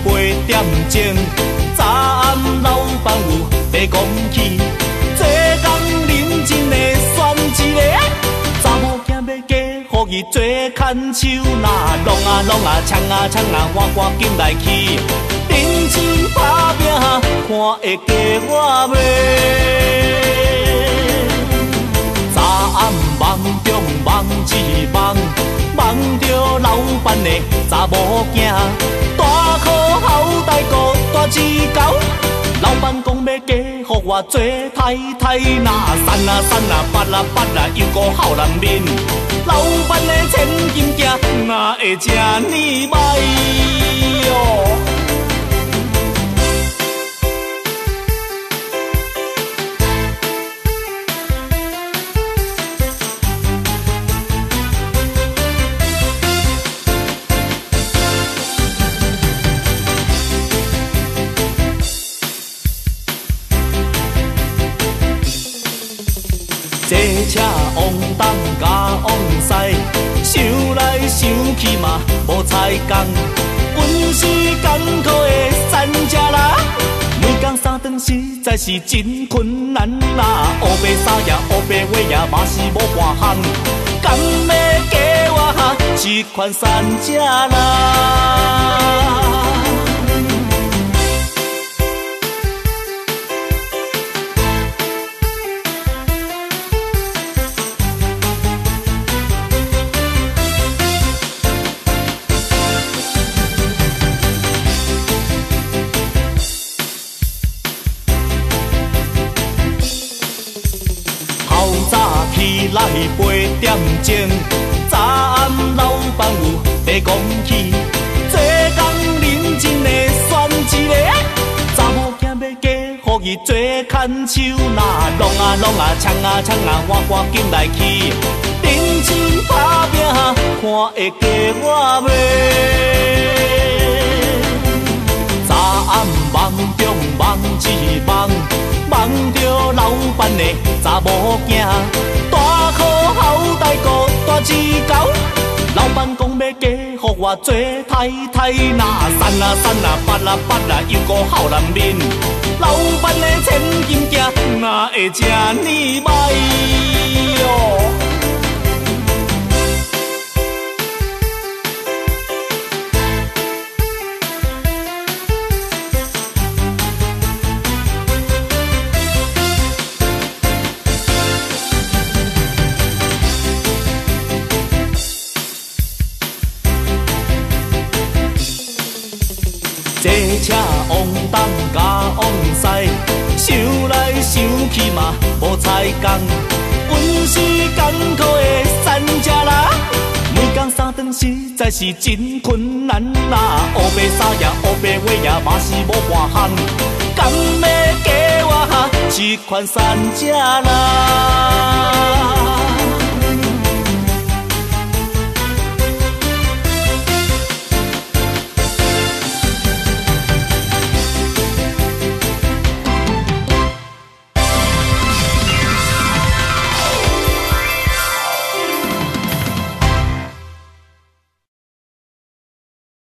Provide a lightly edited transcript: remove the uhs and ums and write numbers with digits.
8点钟，早暗老板有在讲起，做工认真的选一个，查某囝要嫁互伊做牵手，那弄啊弄啊，抢啊抢啊，我赶紧来去，认真打拼，看会嫁我袂。早暗梦中梦一梦，梦着老板的查某囝，大裤后代个大指甲，老板讲要嫁互我做太太，那散啊散啊，拔啊拔啊，又个好男人，老板的千金价哪会这呢歹哟？这车往东甲往西，想来想去嘛无彩工，阮是艰苦的山车人，每天三顿实在是真困难啦。黑白衫也黑白袜也嘛是无半项，敢要嫁我这款山车人？起来8点钟，早暗老板有在讲起，做工认真的选一个，查某囝要嫁互伊做牵手，那弄啊弄啊，抢啊抢啊，我赶紧来去，认真打拼，看会嫁我袂。早暗梦中梦一梦，梦着老板的查某囝，大裤后代个大指甲，老板讲要嫁互我做太太，那散啊散啊，拔啊拔啊，又个好男人，老板的千金价哪会这呢歹哟？这车往东甲往西，想来想去嘛无彩工，阮是艰苦的山车人，每天三顿实在是真困难啦。黑白衫也黑白袜也嘛是无半项，敢要嫁我这款山车人？